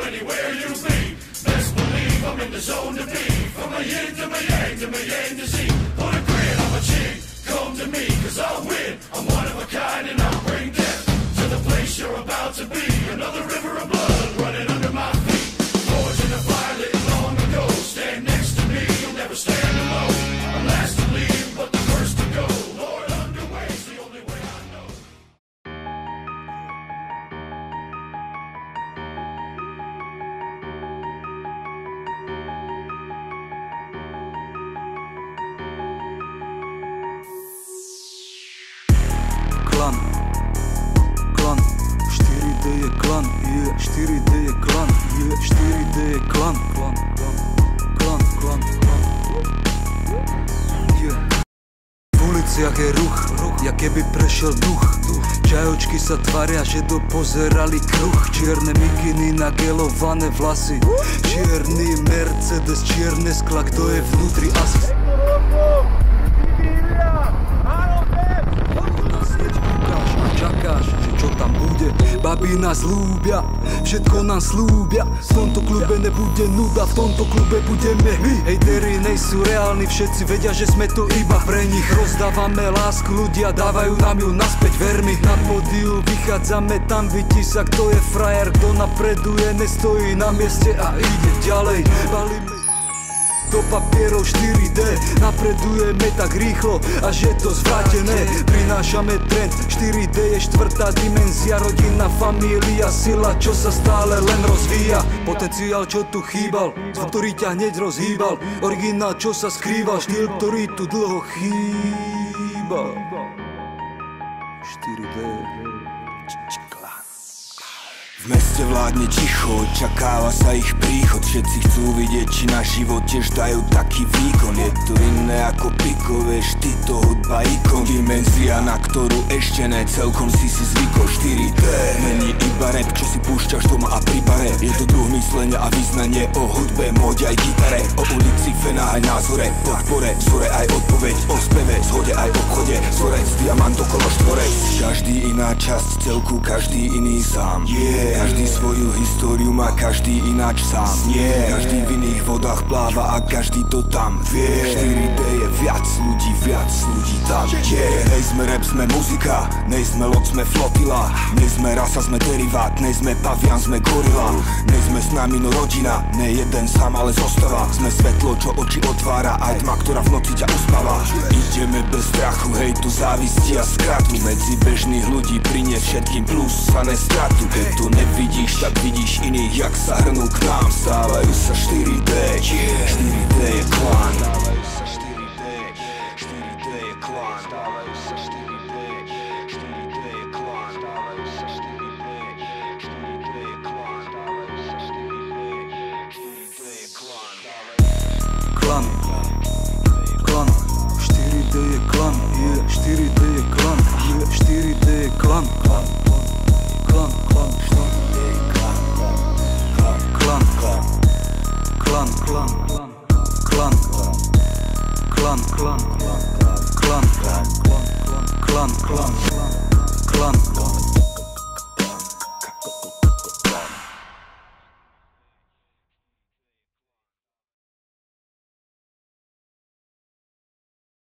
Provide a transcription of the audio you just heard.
anywhere you be. Best believe I'm in the zone to be. From my yin to my yang to my yang to Z. Put a grin on my chin, come to me, cause I'll win. I'm one of a kind and I'll bring death to the place you're about to be. Another river of blood running under my feet. Forged in a fire lit long ago. Stand next to me, you'll never stand alone. I'm last to leave, but the first to go. Lord, underway's the only way I know. Klan, 4D je klan, 4D je klan, 4D je klan, V uliciach je ruch, jak keby prešiel duch. Čajočky sa tvária, že dopozerali kruh. Čierne mikiny, nagelované vlasy, čierny Mercedes, čierne skla, kto je vnútri asi. Čakáš, že čo tam bude. Babi nás ľúbia, všetko nám slúbia. V tomto klube nebude nuda, v tomto klube budeme my. Hejteri nejsú reálni, všetci vedia, že sme to iba pre nich. Rozdávame lásku, ľudia dávajú nám ju naspäť, ver mi. Na pódiu vychádzame, tam vidí sa, kto je frajer, kto napreduje, nestojí na mieste a ide ďalej. Balíme do papierov 4D, napredujeme tak rýchlo, až je to zvrátené. Prinášame trend, 4D je štvrtá dimenzia, rodina, família, sila, čo sa stále len rozvíja. Potenciál, čo tu chýbal, zvuk, ktorý ťa hneď rozhýbal. Originál, čo sa skrýval, štýl, ktorý tu dlho chýbal. 4D. V meste vládne ticho, očakáva sa ich príchod. Všetci chcú vidieť, či na život tiež dajú taký výkon. Je to iné ako piko, vieš, ty to hudba ikon. Dimenzia, na ktorú ešte ne celkom si zvykol. 4D není iba rap, čo si púšťaš doma a pri bare. Je to druh myslenia a význanie o hudbe, móde aj gitare. O ulici, fenách aj názore, podpore, vzore aj odpoveď. O speve, zhode aj obchode, vzorec, diamant okolo štvorec. Každý iná časť celku, každý iný sám. Každý svoju históriu má, každý ináč sám. Každý v iných vodách pláva a každý to tam vie. 4D je viac ľudí tam. Nejsme rap, sme muzika, nejsme loď, sme flotila. Nejsme rasa, sme derivát, nejsme pavian, sme gorila. Nejsme s nami no rodina, ne jeden sám, ale zostava. Sme svetlo, čo oči otvára, aj tma, ktorá v noci ťa uspáva. Ideme bez strachu, hejtu, závisti a skratu. Medzi bežných ľudí priniesť všetkým plus a nestratu. Keď to nevidíš, tak vidíš iných, jak sa hrnú k nám. Stávajú sa 4D, 4D je klan. Stávajú sa 4D, 4D je klan. Stávajú sa 4D, 4D je klan. Stávajú sa 4D, 4D je klan. Stávajú sa 4D, 4D je klan. Klan, 4D je klan, 4D je klan, 4D je klan, klan, klan, klan, klan, klan, klan, klan, klan, klan, klan, klan, klan, klan, klan, klan, klan.